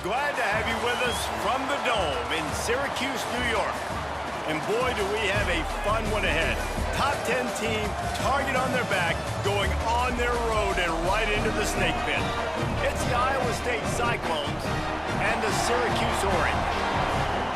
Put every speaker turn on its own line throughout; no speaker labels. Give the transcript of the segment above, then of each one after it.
Glad to have you with us from the Dome in Syracuse, New York. And boy, do we have a fun one ahead. Top 10 team, target on their back, going on their road and right into the snake pit. It's the Iowa State Cyclones and the Syracuse Orange.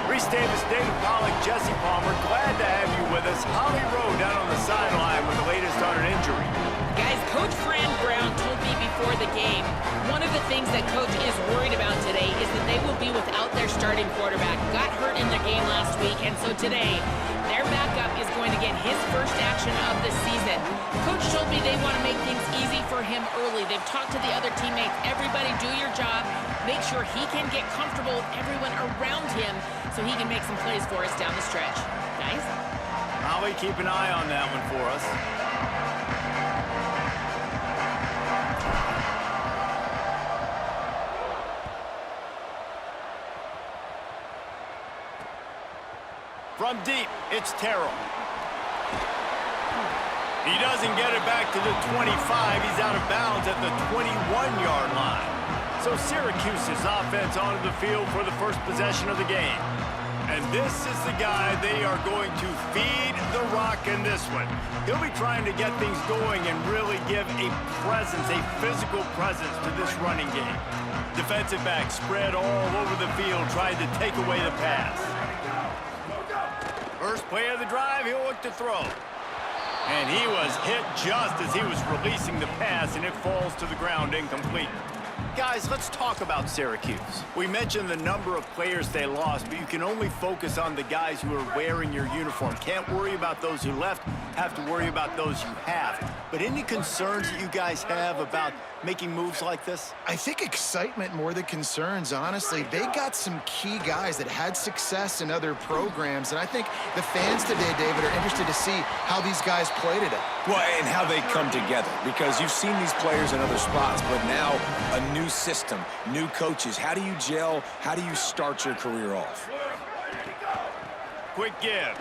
Reese Davis, David Pollack, Jesse Palmer, glad to have you with us. Holly Rowe down on the sideline with the latest on an injury.
Guys, Coach Fran Brown told me before the game, one of the things that Coach is worried about today is that they will be without their starting quarterback. Got hurt in their game last week, and so today, their backup is going to get his first action of the season. Coach told me they want to make things easy for him early. They've talked to the other teammates. Everybody do your job. Make sure he can get comfortable with everyone around him so he can make some plays for us down the stretch. Guys?
Holly, keep an eye on that one for us. From deep, it's Terrell. He doesn't get it back to the 25. He's out of bounds at the 21-yard line. So Syracuse's offense onto the field for the first possession of the game. And this is the guy they are going to feed the rock in this one. He'll be trying to get things going and really give a presence, a physical presence to this running game. Defensive back spread all over the field trying to take away the pass. First play of the drive, he'll look to throw. And he was hit just as he was releasing the pass, and it falls to the ground incomplete. Guys, let's talk about Syracuse. We mentioned the number of players they lost, but you can only focus on the guys who are wearing your uniform. Can't worry about those who left, have to worry about those you have. But any concerns that you guys have about making moves like this?
I think excitement more than concerns, honestly. They got some key guys that had success in other programs, and I think the fans today, David, are interested to see how these guys play today.
Well, and how they come together, because you've seen these players in other spots, but now a new system, new coaches. How do you gel? How do you start your career off?
Quick give.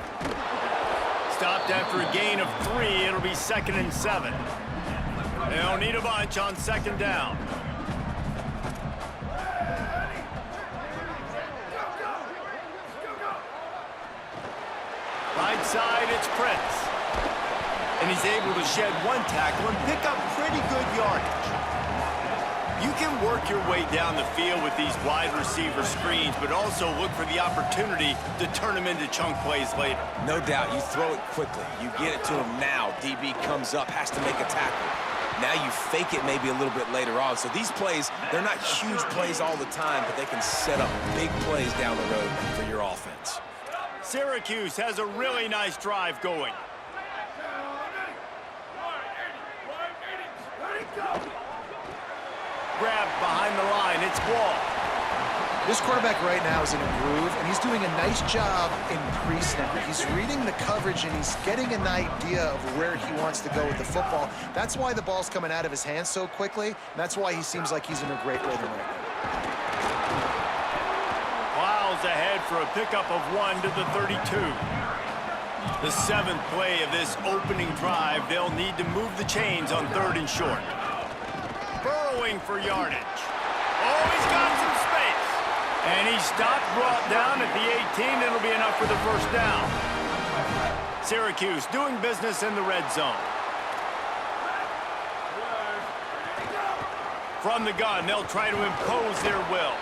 Stopped after a gain of 3. It'll be 2nd and 7. They'll need a bunch on 2nd down. Right side, it's Prince. And he's able to shed one tackle and pick up pretty good yardage. You can work your way down the field with these wide receiver screens, but also look for the opportunity to turn them into chunk plays later.
No doubt, you throw it quickly. You get it to him now. DB comes up, has to make a tackle. Now you fake it maybe a little bit later on. So these plays, they're not huge plays all the time, but they can set up big plays down the road for your offense.
Syracuse has a really nice drive going. Grabbed behind the line, it's Wall.
This quarterback right now is in a groove, and he's doing a nice job in pre-snap. He's reading the coverage, and he's getting an idea of where he wants to go with the football. That's why the ball's coming out of his hands so quickly, and that's why he seems like he's in a great rhythm right now.
Plows ahead for a pickup of 1 to the 32. The 7th play of this opening drive, they'll need to move the chains on 3rd and short. Burrowing for yardage. Oh, he's got some space. And he stopped, brought down at the 18. It'll be enough for the first down. Syracuse doing business in the red zone. From the gun, they'll try to impose their will.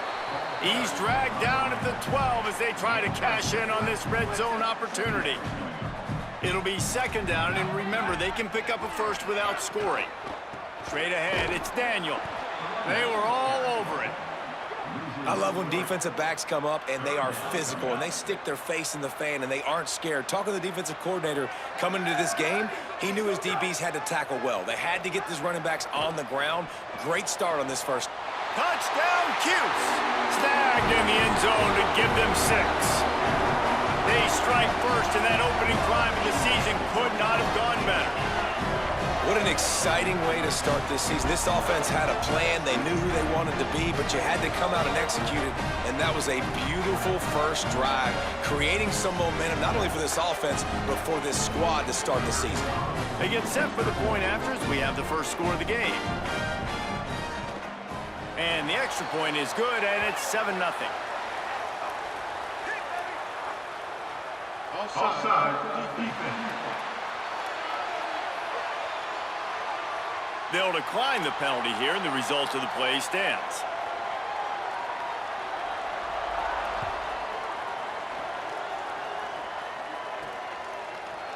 He's dragged down at the 12 as they try to cash in on this red zone opportunity. It'll be 2nd down, and remember, they can pick up a first without scoring. Straight ahead, it's Daniel. They were all over it.
I love when defensive backs come up and they are physical and they stick their face in the fan and they aren't scared. Talking to the defensive coordinator coming into this game, he knew his DBs had to tackle well. They had to get these running backs on the ground. Great start on this first.
Touchdown, Cuse. Snagged in the end zone to give them 6. They strike first, and that opening drive of the season could not have gone better.
What an exciting way to start this season. This offense had a plan. They knew who they wanted to be, but you had to come out and execute it, and that was a beautiful first drive, creating some momentum, not only for this offense, but for this squad to start the season.
They get set for the point afters. We have the first score of the game. And the extra point is good, and it's 7-0.
Offside, defense.
They'll decline the penalty here, and the result of the play stands.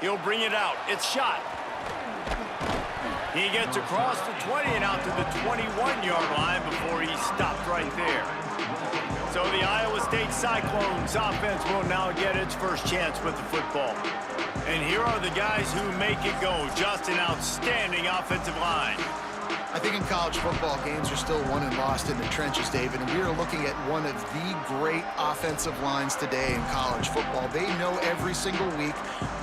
He'll bring it out. It's shot. He gets across the 20 and out to the 21-yard line before he stopped right there. So the Iowa State Cyclones offense will now get its first chance with the football. And here are the guys who make it go. Just an outstanding offensive line.
I think in college football, games are still won and lost in the trenches, David, and we are looking at one of the great offensive lines today in college football. They know every single week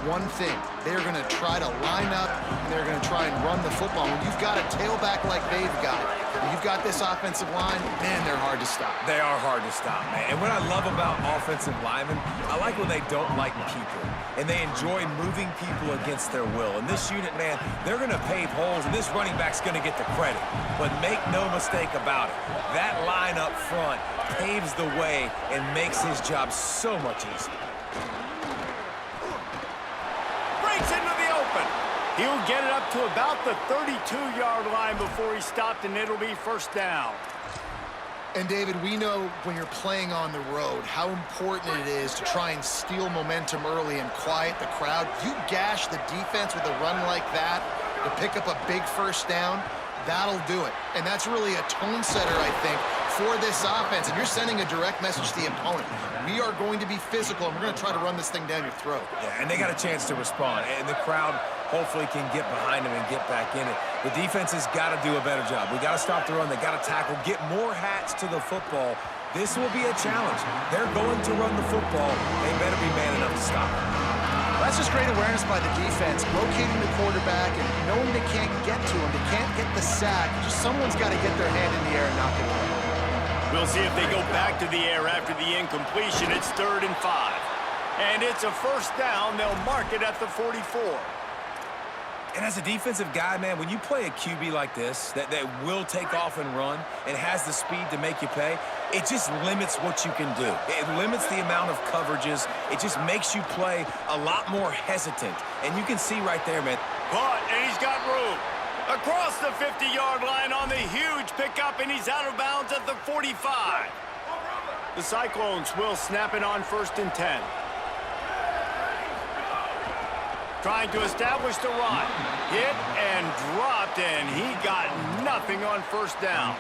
one thing. They're going to try to line up, and they're going to try and run the football. When you've got a tailback like they've got, when you've got this offensive line, man, they're hard to stop.
They are hard to stop, man. And what I love about offensive linemen, I like when they don't like people, and they enjoy moving people against their will. And this unit, man, they're going to pave holes, and this running back's going to get the credit. But make no mistake about it, that line up front paves the way and makes his job so much easier.
Breaks into the open. He'll get it up to about the 32-yard line before he stopped, and it'll be first down.
And, David, we know when you're playing on the road how important it is to try and steal momentum early and quiet the crowd. You gash the defense with a run like that to pick up a big first down, that'll do it. And that's really a tone setter, I think, for this offense. And you're sending a direct message to the opponent. We are going to be physical, and we're going to try to run this thing down your throat.
Yeah, and they got a chance to respond. And the crowd hopefully can get behind them and get back in it. The defense has got to do a better job. We got to stop the run. They got to tackle, get more hats to the football. This will be a challenge. They're going to run the football. They better be man enough to stop it.
That's just great awareness by the defense, locating the quarterback and knowing they can't get to him. They can't get the sack. Just someone's got to get their hand in the air and knock it away.
We'll see if they go back to the air after the incompletion. It's 3rd and 5. And it's a first down. They'll mark it at the 44.
And as a defensive guy, man, when you play a QB like this that will take off and run and has the speed to make you pay, it just limits what you can do. It limits the amount of coverages. It just makes you play a lot more hesitant. And you can see right there, man.
But, and he's got room. Across the 50-yard line on the huge pickup, and he's out of bounds at the 45. The Cyclones will snap it on 1st and 10. Trying to establish the run. Hit and dropped, and he got nothing on first down.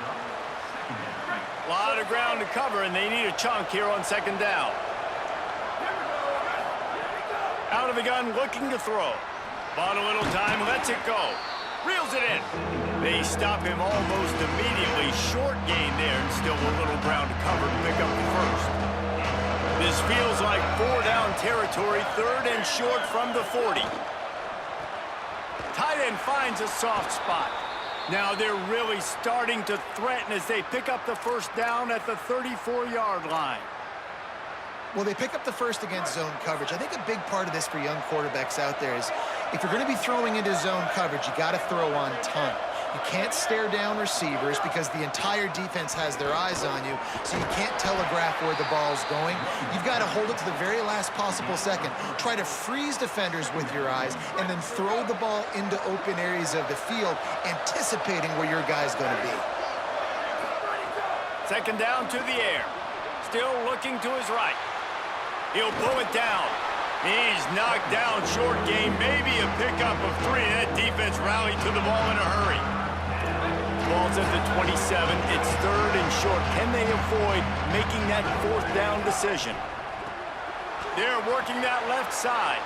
A lot of ground to cover, and they need a chunk here on 2nd down. Out of the gun, looking to throw. Bought a little time, lets it go. Reels it in. They stop him almost immediately. Short gain there, and still a little ground to cover to pick up the first. This feels like 4-down territory, 3rd and short from the 40. Tight end finds a soft spot. Now they're really starting to threaten as they pick up the first down at the 34-yard line.
Well, they pick up the first against zone coverage. I think a big part of this for young quarterbacks out there is if you're going to be throwing into zone coverage, you got to throw on time. You can't stare down receivers because the entire defense has their eyes on you, so you can't telegraph where the ball's going. You've got to hold it to the very last possible second. Try to freeze defenders with your eyes and then throw the ball into open areas of the field, anticipating where your guy's going to be.
2nd down to the air. Still looking to his right. He'll pull it down. He's knocked down, short game, maybe a pickup of 3. That defense rallied to the ball in a hurry. Ball's at the 27. It's 3rd and short. Can they avoid making that 4th down decision? They're working that left side.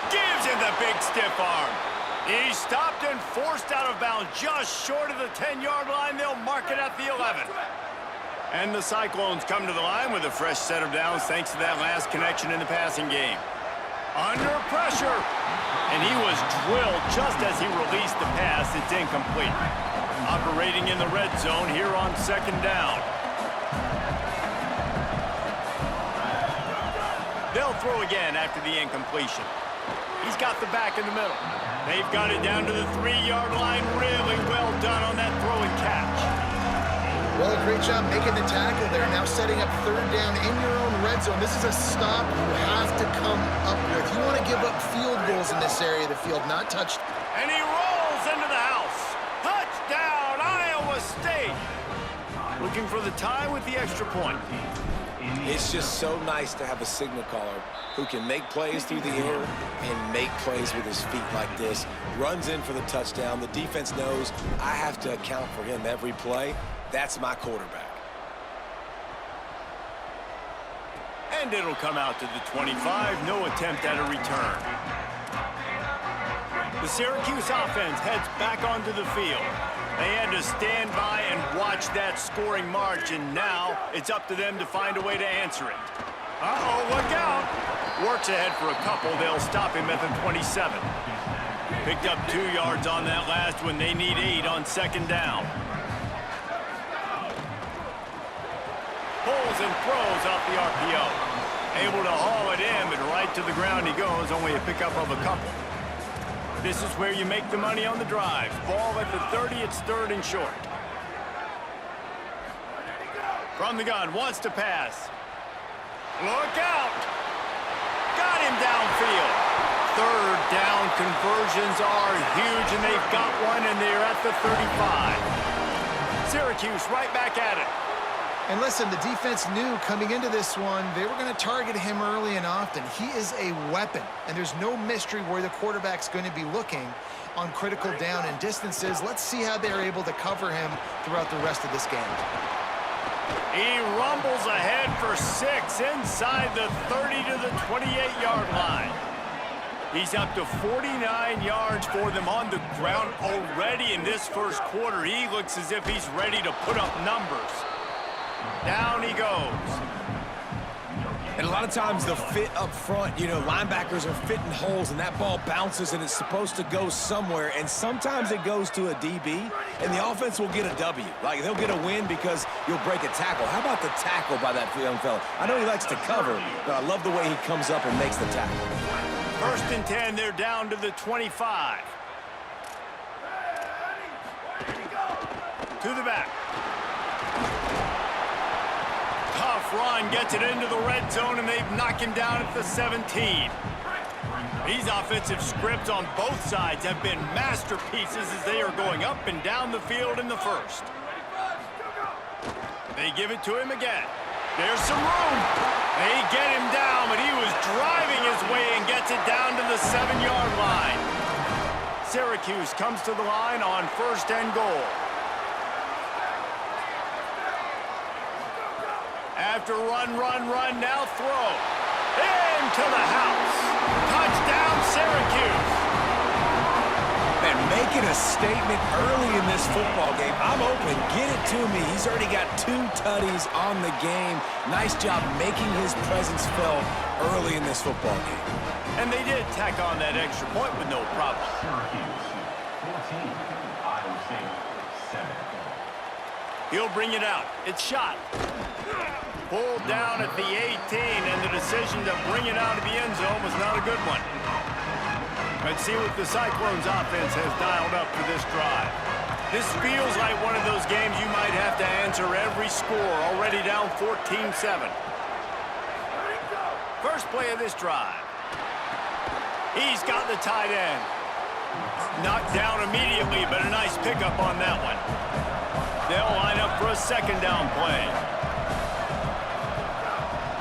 Gives him the big stiff arm. He's stopped and forced out of bounds just short of the 10-yard line. They'll mark it at the 11. And the Cyclones come to the line with a fresh set of downs thanks to that last connection in the passing game. Under pressure. And he was drilled just as he released the pass. It's incomplete. Operating in the red zone here on 2nd down. They'll throw again after the incompletion. He's got the back in the middle. They've got it down to the 3-yard line. Really well done on that throw and catch.
Well, great job making the tackle there. Now setting up third down in your own red zone. This is a stop you have to come up with. You want to give up field goals in this area of the field, not touch.
And he rolls into the house. Touchdown, Iowa State. Looking for the tie with the extra point.
It's just so nice to have a signal caller who can make plays through the air and make plays with his feet like this. Runs in for the touchdown. The defense knows I have to account for him every play. That's my quarterback.
And it'll come out to the 25. No attempt at a return. The Syracuse offense heads back onto the field. They had to stand by and watch that scoring march, and now it's up to them to find a way to answer it. Uh-oh, look out. Works ahead for a couple. They'll stop him at the 27. Picked up 2 yards on that last one. They need 8 on second down. Pulls and throws off the RPO. Able to haul it in, but right to the ground he goes. Only a pickup of a couple. This is where you make the money on the drive. Ball at the 30, it's third and short. From the gun, wants to pass. Look out! Got him downfield. Third down conversions are huge, and they've got one, and they're at the 35. Syracuse right back at it.
And listen, the defense knew coming into this one, they were going to target him early and often. He is a weapon, and there's no mystery where the quarterback's going to be looking on critical down and distances. Let's see how they're able to cover him throughout the rest of this game.
He rumbles ahead for 6 inside the 30 to the 28-yard line. He's up to 49 yards for them on the ground already in this first quarter. He looks as if he's ready to put up numbers. Down he goes.
And a lot of times the fit up front, you know, linebackers are fitting holes and that ball bounces and it's supposed to go somewhere, and sometimes it goes to a DB and the offense will get a W. Like, they'll get a win because you'll break a tackle. How about the tackle by that young fella? I know he likes to cover, but I love the way he comes up and makes the tackle.
First and 10, they're down to the 25. To the back. Tough run, gets it into the red zone, and they've knocked him down at the 17. These offensive scripts on both sides have been masterpieces as they are going up and down the field in the first. They give it to him again. There's some room. They get him down, but he was driving his way and gets it down to the 7-yard line. Syracuse comes to the line on first and goal. After run, now throw. Into the house. Touchdown, Syracuse.
And making a statement early in this football game. I'm open. Get it to me. He's already got 2 tutties on the game. Nice job making his presence felt early in this football game.
And they did tack on that extra point with no problem.
Syracuse 14, Iowa State 7.
He'll bring it out. It's shot. Pulled down at the 18, and the decision to bring it out of the end zone was not a good one. Let's see what the Cyclones offense has dialed up for this drive. This feels like one of those games you might have to answer every score, already down 14-7. First play of this drive. He's got the tight end. Knocked down immediately, but a nice pickup on that one. They'll line up for a second down play.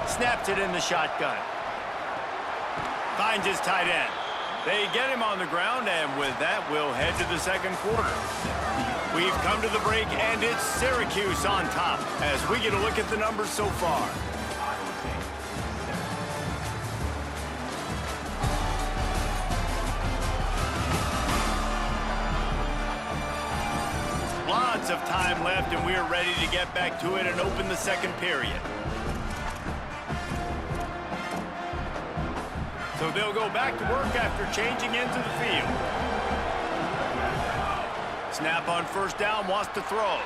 Snaps it in the shotgun. Finds his tight end. They get him on the ground, and with that, we'll head to the second quarter. We've come to the break, and it's Syracuse on top as we get a look at the numbers so far. Lots of time left, and we're ready to get back to it and open the second period. So they'll go back to work after changing into the field. Snap on first down, wants to throw.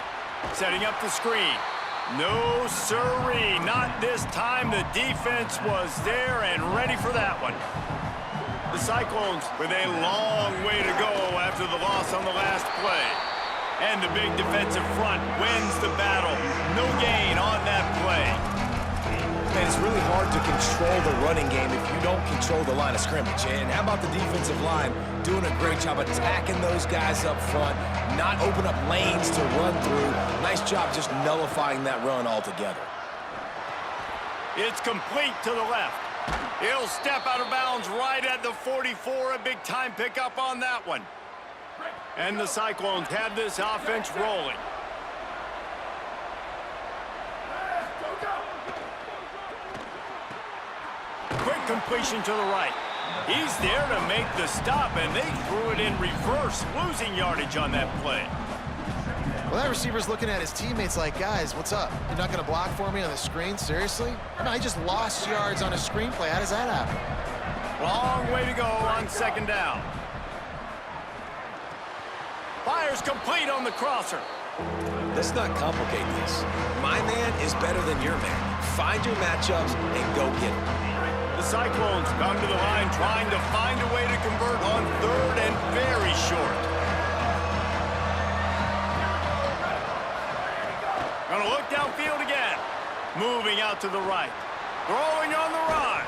Setting up the screen. No siree, not this time. The defense was there and ready for that one. The Cyclones with a long way to go after the loss on the last play. And the big defensive front wins the battle. No gain on that play.
And it's really hard to control the running game if you don't control the line of scrimmage. And how about the defensive line doing a great job attacking those guys up front, not open up lanes to run through. Nice job just nullifying that run altogether.
It's complete to the left. He'll step out of bounds right at the 44. A big-time pickup on that one. And the Cyclones have this offense rolling. Quick completion to the right. He's there to make the stop, and they threw it in reverse, losing yardage on that play.
Well, that receiver's looking at his teammates like, guys, what's up? You're not going to block for me on the screen? Seriously? I mean, I just lost yards on a screenplay. How does that happen?
Long way to go on second down. Fires complete on the crosser.
Let's not complicate this. My man is better than your man. Find your matchups and go get them.
The Cyclones come to the line trying to find a way to convert on third and very short. Gonna look downfield again. Moving out to the right. Throwing on the run.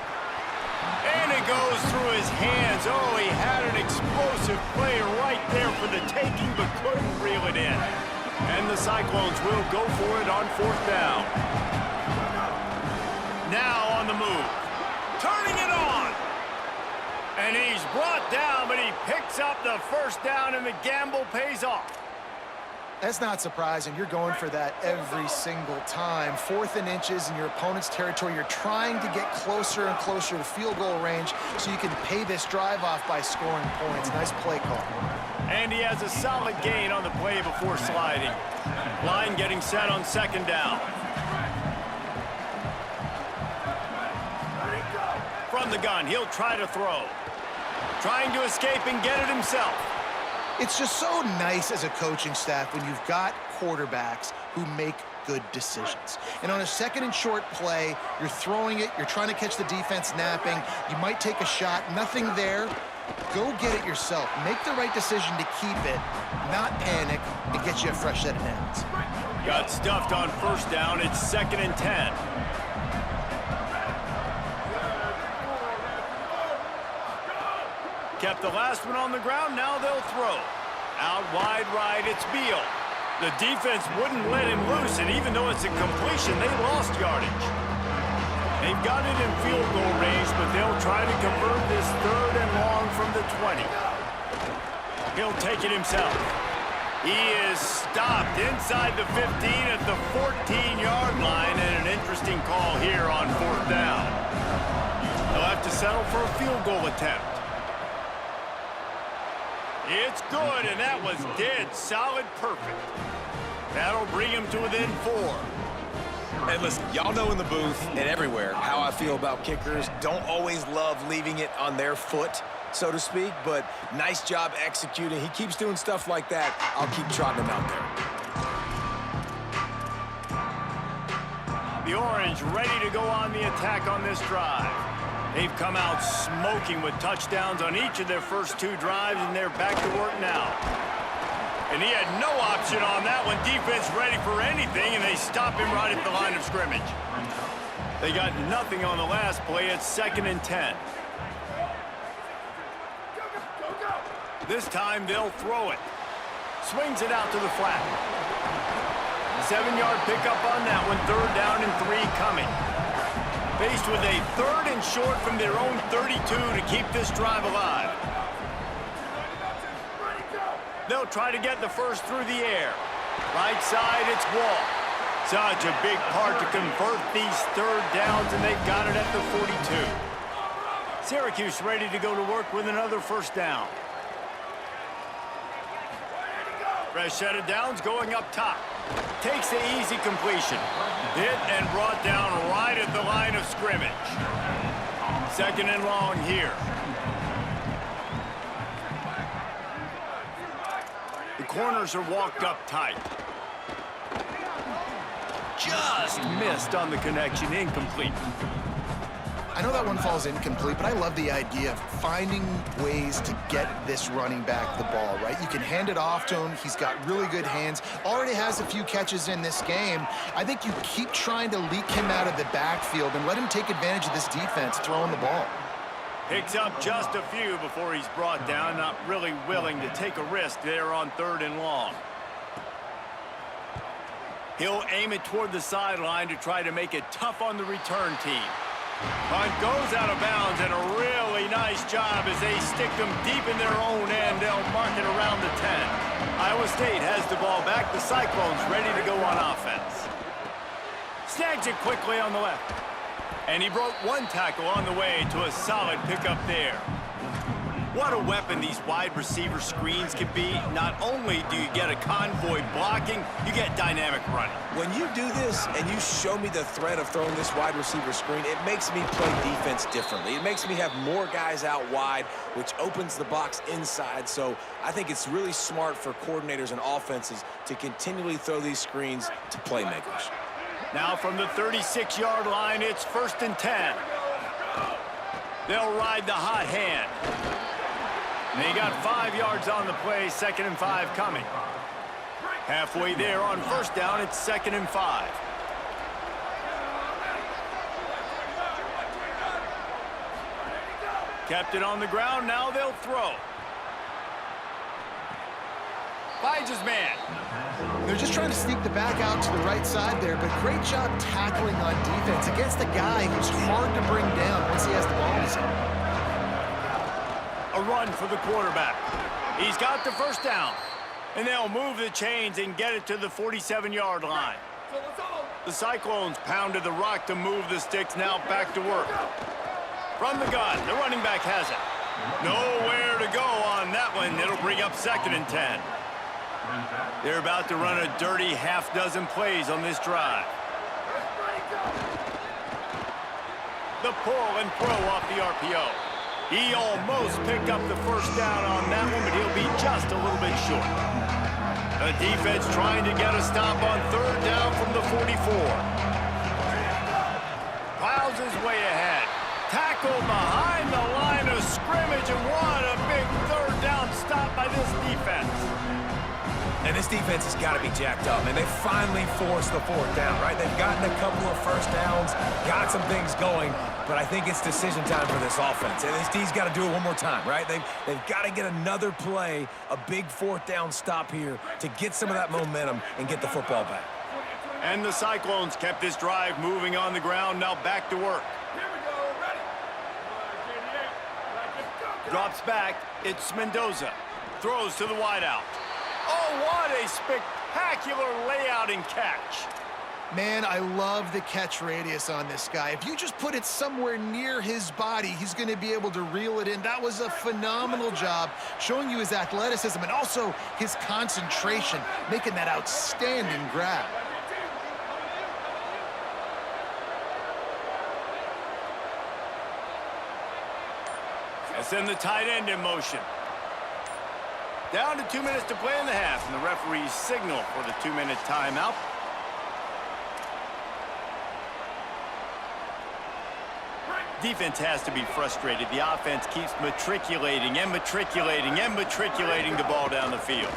And it goes through his hands. Oh, he had an explosive play right there for the taking, but couldn't reel it in. And the Cyclones will go for it on fourth down. Now on the move. Turning it on. And he's brought down, but he picks up the first down, and the gamble pays off.
That's not surprising. You're going for that every single time. 4th and inches in your opponent's territory. You're trying to get closer and closer to field goal range so you can pay this drive off by scoring points. Nice play call.
And he has a solid gain on the play before sliding. Line getting set on second down. From the gun, he'll try to throw. Trying to escape and get it himself.
It's just so nice as a coaching staff when you've got quarterbacks who make good decisions. And on a 2nd and short play, you're throwing it, you're trying to catch the defense napping, you might take a shot, nothing there. Go get it yourself. Make the right decision to keep it, not panic, and get you a fresh set of downs.
Got stuffed on first down. It's 2nd and 10. Kept the last one on the ground. Now they'll throw. Out wide right, it's Beal. The defense wouldn't let him loose, and even though it's a completion, they lost yardage. They've got it in field goal range, but they'll try to convert this 3rd and long from the 20. He'll take it himself. He is stopped inside the 15 at the 14-yard line, and an interesting call here on 4th down. They'll have to settle for a field goal attempt. It's good, and that was dead solid perfect. That'll bring him to within 4.
And listen, y'all know in the booth and everywhere how I feel about kickers. Don't always love leaving it on their foot, so to speak, but nice job executing. He keeps doing stuff like that. I'll keep trotting him out
The
there.
Orange ready to go on the attack on this drive. They've come out smoking with touchdowns on each of their first 2 drives, and they're back to work now. And he had no option on that one. Defense ready for anything, and they stop him right at the line of scrimmage. They got nothing on the last play. It's 2nd and 10. This time they'll throw it. Swings it out to the flat. 7-yard pickup on that one. 3rd down and 3 coming. Faced with a 3rd and short from their own 32 to keep this drive alive. They'll try to get the first through the air. Right side, it's Wall. Such a big part to convert these 3rd downs, and they've got it at the 42. Syracuse ready to go to work with another first down. Fresh set of downs going up top. Takes the easy completion. Hit and brought down right at the line of scrimmage. 2nd and long here. The corners are walked up tight. Just missed on the connection, incomplete.
I know that one falls incomplete, but I love the idea of finding ways to get this running back the ball, right? You can hand it off to him. He's got really good hands. Already has a few catches in this game. I think you keep trying to leak him out of the backfield and let him take advantage of this defense throwing the ball.
Picks up just a few before he's brought down. Not really willing to take a risk there on 3rd and long. He'll aim it toward the sideline to try to make it tough on the return team. Punt goes out of bounds, and a really nice job as they stick them deep in their own end. They'll mark it around the 10. Iowa State has the ball back. The Cyclones ready to go on offense. Snags it quickly on the left. And he broke one tackle on the way to a solid pickup there. What a weapon these wide receiver screens can be. Not only do you get a convoy blocking, you get dynamic running.
When you do this and you show me the threat of throwing this wide receiver screen, it makes me play defense differently. It makes me have more guys out wide, which opens the box inside. So I think it's really smart for coordinators and offenses to continually throw these screens to playmakers.
Now from the 36-yard line, it's 1st and 10. They'll ride the hot hand. They got 5 yards on the play, 2nd and 5 coming. Halfway there on 1st down, it's 2nd and 5. Kept it on the ground, now they'll throw. Finds his man.
They're just trying to sneak the back out to the right side there, but great job tackling on defense against a guy who's hard to bring down once he has the ball in his hand.
A run for the quarterback. He's got the 1st down. And they'll move the chains and get it to the 47-yard line. The Cyclones pounded the rock to move the sticks, now back to work. From the gun, the running back has it. Nowhere to go on that one. It'll bring up 2nd and 10. They're about to run a dirty half-dozen plays on this drive. The pull and throw off the RPO. He almost picked up the 1st down on that one, but he'll be just a little bit short. The defense trying to get a stop on 3rd down from the 44. Plows his way ahead. Tackle behind the line of scrimmage, and what a big 3rd down stop by this defense.
And this defense has got to be jacked up, and they finally forced the 4th down, right? They've gotten a couple of 1st downs, got some things going, but I think it's decision time for this offense. And this D's got to do it one more time, right? They've got to get another play, a big 4th down stop here to get some of that momentum and get the football back.
And the Cyclones kept this drive moving on the ground, now back to work. Drops back, it's Mendoza. Throws to the wideout. Oh, what a spectacular layout and catch.
Man, I love the catch radius on this guy. If you just put it somewhere near his body, he's going to be able to reel it in. That was a phenomenal job, showing you his athleticism and also his concentration, making that outstanding grab.
They send the tight end in motion. Down to 2 minutes to play in the half, and the referees signal for the 2-minute timeout. Defense has to be frustrated. The offense keeps matriculating and matriculating and matriculating the ball down the field.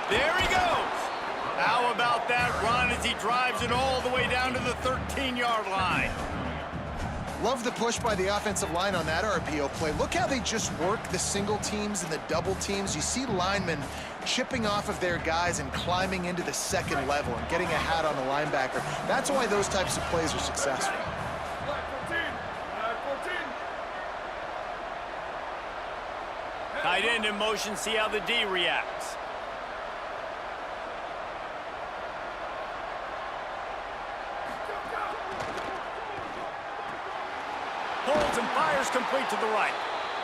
There he goes. How about that run as he drives it all the way down to the 13-yard line?
Love the push by the offensive line on that RPO play. Look how they just work the single teams and the double teams. You see linemen chipping off of their guys and climbing into the 2nd level and getting a hat on the linebacker. That's why those types of plays are successful.
Tight end in motion, see how the D reacts. Pulls and fires complete to the right.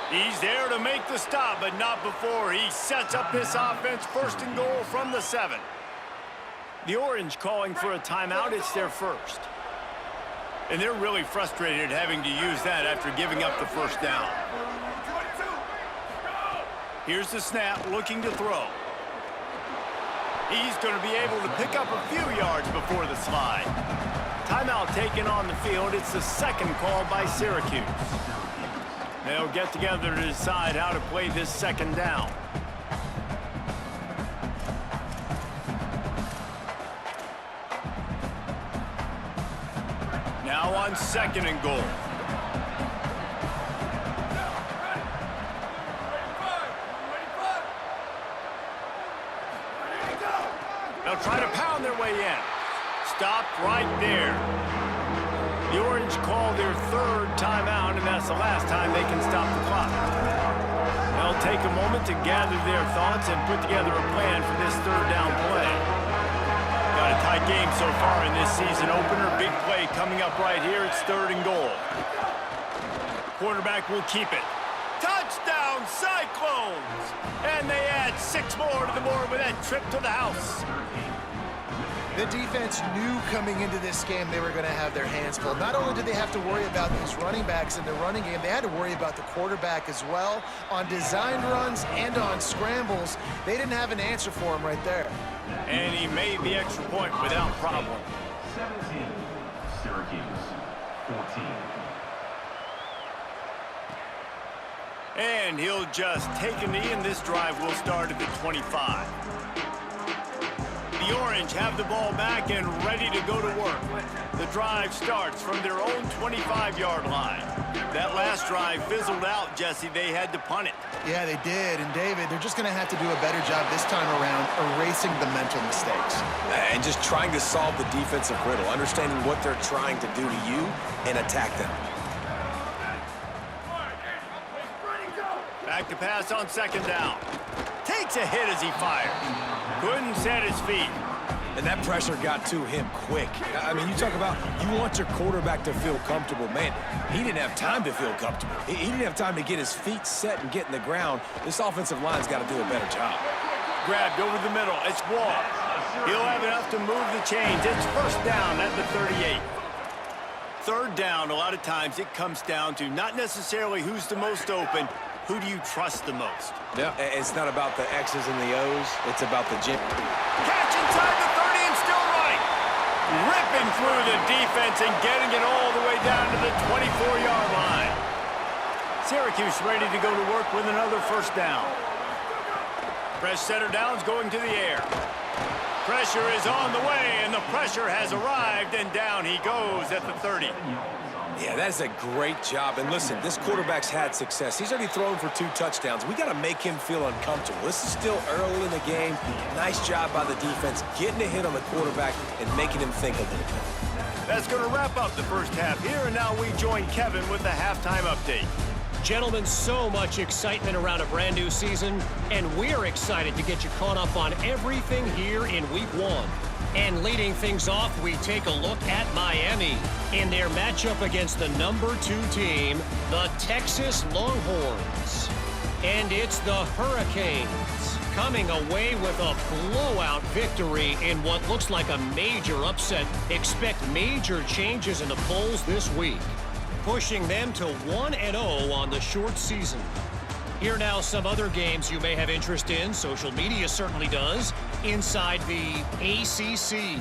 He's there to make the stop, but not before he sets up this offense 1st and goal from the 7. The Orange calling for a timeout. It's their 1st. And they're really frustrated having to use that after giving up the 1st down. Here's the snap, looking to throw. He's going to be able to pick up a few yards before the slide. Timeout taken on the field. It's the second call by Syracuse. They'll get together to decide how to play this second down. Now on second and goal. They'll try to pound their way in. Stopped right there. The Orange call their third timeout, and that's the last time they can stop the clock. They'll take a moment to gather their thoughts and put together a plan for this third down play. Got a tight game so far in this season opener. Big play coming up right here. It's third and goal. Quarterback will keep it. Touchdown, Cyclones! And they add 6 more to the board with that trip to the house.
The defense knew coming into this game they were going to have their hands full. Not only did they have to worry about these running backs in the running game, they had to worry about the quarterback as well. On design runs and on scrambles, they didn't have an answer for him right there.
And he made the extra point without problem.
17, Syracuse, 14.
And he'll just take a knee, and this drive will start at the 25. The Orange have the ball back and ready to go to work. The drive starts from their own 25-yard line. That last drive fizzled out, Jesse. They had to punt it.
Yeah, they did. And, David, they're just going to have to do a better job this time around erasing the mental mistakes.
And just trying to solve the defensive riddle, understanding what they're trying to do to you and attack them.
Back to pass on second down. Takes a hit as he fires. Couldn't set his feet.
And that pressure got to him quick. I mean, you talk about you want your quarterback to feel comfortable. Man, he didn't have time to feel comfortable. He didn't have time to get his feet set and get in the ground. This offensive line's got to do a better job.
Grabbed over the middle. It's Wall. He'll have enough to move the chains. It's first down at the 38. Third down, a lot of times it comes down to not necessarily who's the most open, who do you trust the most?
Yeah, it's not about the X's and the O's. It's about the J.
Catch inside the 30 and still right. Ripping through the defense and getting it all the way down to the 24-yard line. Syracuse ready to go to work with another first down. Press center downs going to the air. Pressure is on the way, and the pressure has arrived, and down he goes at the 30.
Yeah, that's a great job. And listen, this quarterback's had success. He's already thrown for 2 touchdowns. We got to make him feel uncomfortable. This is still early in the game. Nice job by the defense, getting a hit on the quarterback and making him think a little bit.
That's going to wrap up the first half here, and now we join Kevin with the halftime update.
Gentlemen, so much excitement around a brand new season, and we're excited to get you caught up on everything here in Week 1. And leading things off, we take a look at Miami in their matchup against the number 2 team, the Texas Longhorns. And it's the Hurricanes coming away with a blowout victory in what looks like a major upset. Expect major changes in the polls this week, pushing them to 1-0 on the short season. Here now some other games you may have interest in. Social media certainly does. Inside the ACC.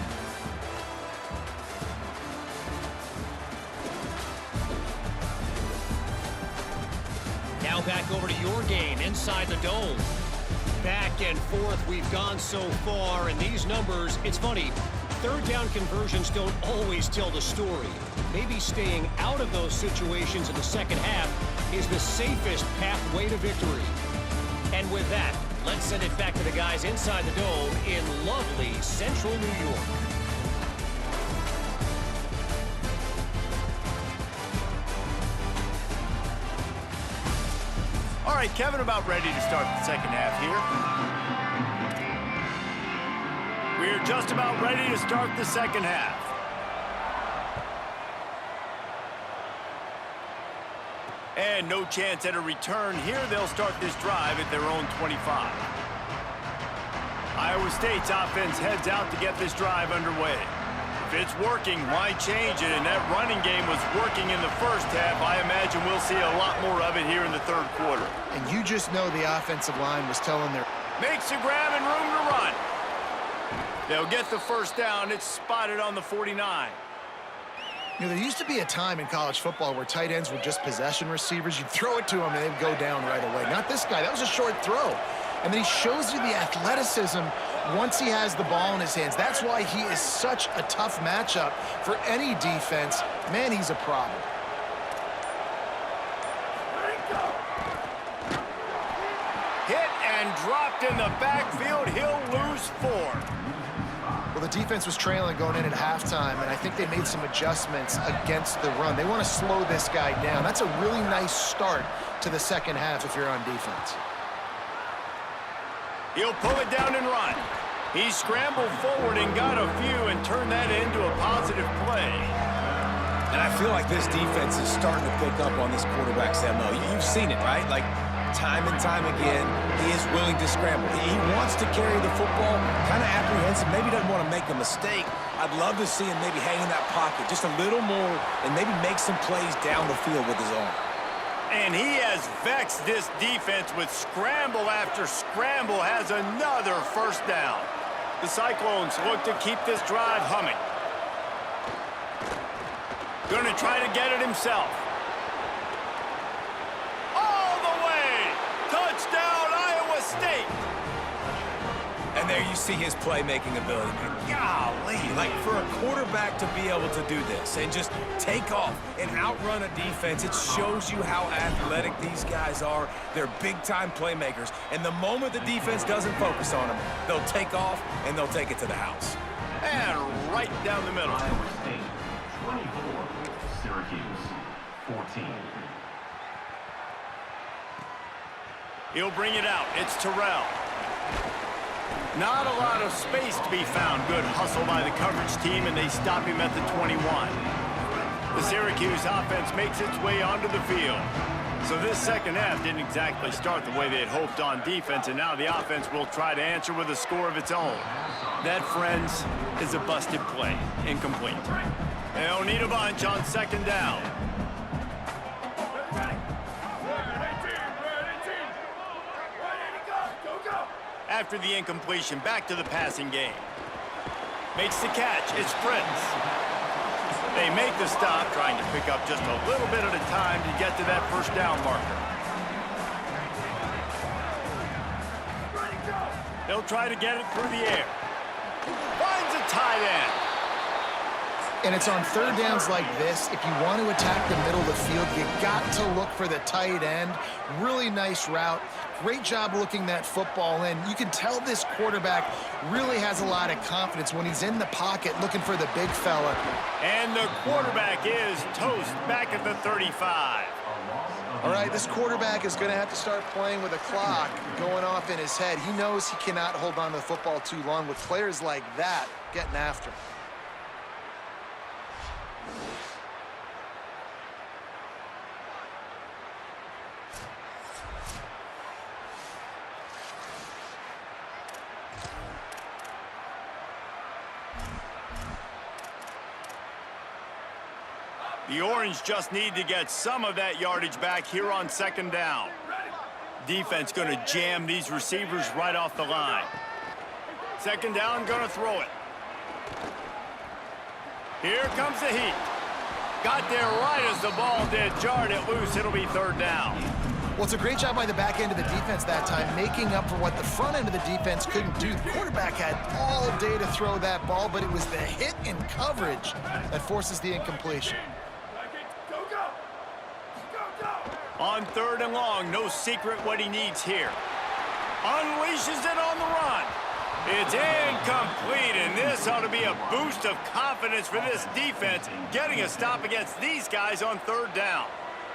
Now back over to your game inside the dome. Back and forth we've gone so far, and these numbers, it's funny, third down conversions don't always tell the story. Maybe staying out of those situations in the second half is the safest pathway to victory. And with that, let's send it back to the guys inside the dome in lovely central New York.
All right, Kevin, about ready to start the second half here. We're just about ready to start the second half. And no chance at a return here. They'll start this drive at their own 25. Iowa State's offense heads out to get this drive underway. If it's working, why change it? And that running game was working in the first half. I imagine we'll see a lot more of it here in the third quarter.
And you just know the offensive line was telling their...
Makes a grab and room to run. They'll get the first down. It's spotted on the 49.
You know, there used to be a time in college football where tight ends were just possession receivers. You'd throw it to them and they'd go down right away. Not this guy. That was a short throw. And then he shows you the athleticism once he has the ball in his hands. That's why he is such a tough matchup for any defense. Man, he's a problem.
Hit and dropped in the backfield. He'll lose 4.
Well, the defense was trailing going in at halftime, and I think they made some adjustments against the run. They want to slow this guy down. That's a really nice start to the second half if you're on defense.
He'll pull it down and run. He scrambled forward and got a few and turned that into a positive play.
And I feel like this defense is starting to pick up on this quarterback's MO. You've seen it, right? Like, time and time again, he is willing to scramble. He wants to carry the football, kind of apprehensive, maybe doesn't want to make a mistake. I'd love to see him maybe hang in that pocket just a little more and maybe make some plays down the field with his arm.
And he has vexed this defense with scramble after scramble, has another first down. The Cyclones look to keep this drive humming. Going to try to get it himself. All the way! Touchdown, Iowa State!
And there you see his playmaking ability. Golly, like for a quarterback to be able to do this and just take off and outrun a defense, it shows you how athletic these guys are. They're big-time playmakers. And the moment the defense doesn't focus on them, they'll take off and they'll take it to the house.
And right down the middle.
Iowa State 24, Syracuse 14.
He'll bring it out. It's Terrell. Not a lot of space to be found. Good hustle by the coverage team, and they stop him at the 21. The Syracuse offense makes its way onto the field. So this second half didn't exactly start the way they had hoped on defense, and now the offense will try to answer with a score of its own. That, friends, is a busted play. Incomplete. They'll need a bunch on second down. After the incompletion, back to the passing game. Makes the catch. It's Prince. They make the stop, trying to pick up just a little bit at a time to get to that first down marker. They'll try to get it through the air. Finds a tight end.
And it's on third downs like this. If you want to attack the middle of the field, you got to look for the tight end. Really nice route. Great job looking that football in. You can tell this quarterback really has a lot of confidence when he's in the pocket looking for the big fella.
And the quarterback is toast back at the 35.
All right, this quarterback is going to have to start playing with a clock going off in his head. He knows he cannot hold on to the football too long with players like that getting after him.
The Orange just need to get some of that yardage back here on second down. Defense going to jam these receivers right off the line. Second down, going to throw it. Here comes the heat. Got there right as the ball did. Jarred it loose. It'll be third down.
Well, it's a great job by the back end of the defense that time, making up for what the front end of the defense couldn't do. The quarterback had all day to throw that ball, but it was the hit and coverage that forces the incompletion.
On third and long, no secret what he needs here. Unleashes it on the run. It's incomplete, and this ought to be a boost of confidence for this defense, getting a stop against these guys on third down.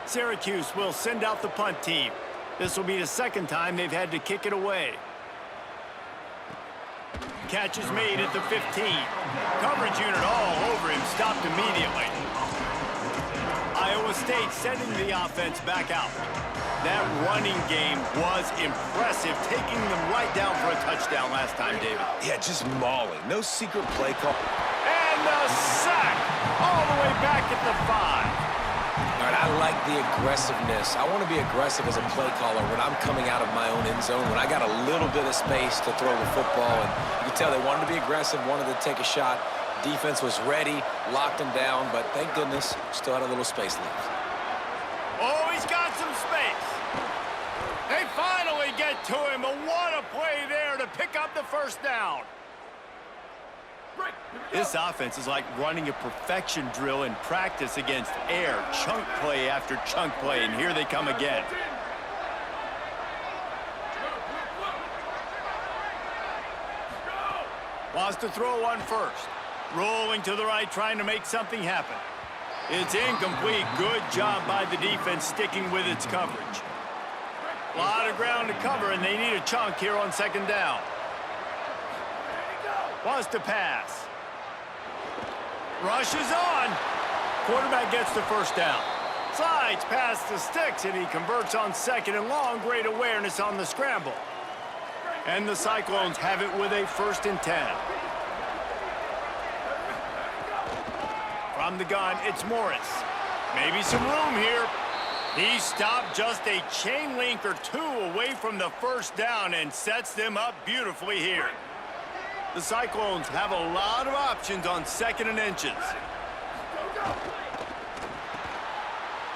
Syracuse will send out the punt team. This will be the second time they've had to kick it away. Catch is made at the 15. Coverage unit all over him, stopped immediately. Iowa State sending the offense back out. That running game was impressive, taking them right down for a touchdown last time, David.
Yeah, just mauling. No secret play call.
And the sack all the way back at the 5.
All right, I like the aggressiveness. I want to be aggressive as a play caller when I'm coming out of my own end zone, when I got a little bit of space to throw the football. And you can tell they wanted to be aggressive, wanted to take a shot. Defense was ready, locked him down, but thank goodness, still had a little space left.
Oh, he's got some space. They finally get to him, but what a play there to pick up the first down. This offense is like running a perfection drill in practice against air, chunk play after chunk play, and here they come again. Wants to throw one first. Rolling to the right, trying to make something happen. It's incomplete. Good job by the defense sticking with its coverage. A lot of ground to cover, and they need a chunk here on second down. Wants to pass. Rushes on. Quarterback gets the first down. Slides past the sticks, and he converts on second and long. Great awareness on the scramble. And the Cyclones have it with a 1st and 10. From the gun, it's Morris. Maybe some room here. He stopped just a chain link or two away from the first down and sets them up beautifully here. The Cyclones have a lot of options on 2nd and inches.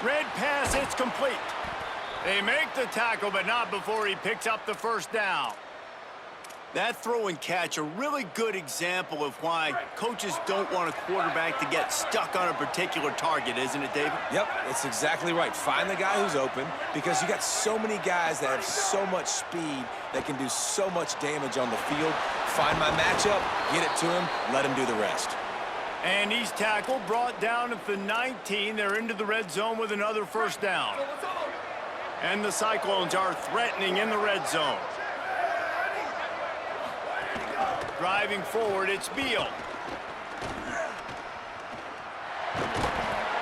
Red pass, it's complete. They make the tackle, but not before he picks up the first down. That throw and catch, a really good example of why coaches don't want a quarterback to get stuck on a particular target, isn't it, David?
Yep, that's exactly right. Find the guy who's open, because you got so many guys that have so much speed that can do so much damage on the field. Find my matchup, get it to him, let him do the rest.
And he's tackled, brought down at the 19. They're into the red zone with another first down. And the Cyclones are threatening in the red zone. Driving forward, it's Beal.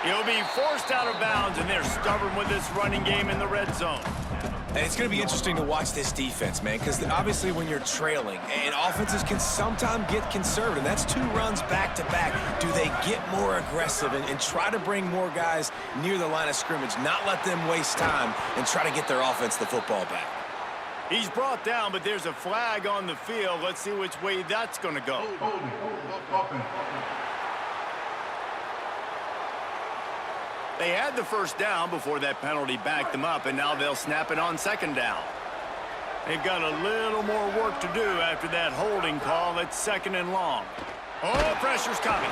He'll be forced out of bounds, and they're stubborn with this running game in the red zone.
And it's going to be interesting to watch this defense, man, because obviously when you're trailing, and offenses can sometimes get conservative. That's 2 runs back-to-back. Do they get more aggressive and try to bring more guys near the line of scrimmage, not let them waste time, and try to get their offense the football back?
He's brought down, but there's a flag on the field. Let's see which way that's going to go. They had the first down before that penalty backed them up, and now they'll snap it on second down. They've got a little more work to do after that holding call. It's 2nd and long. Oh, pressure's coming.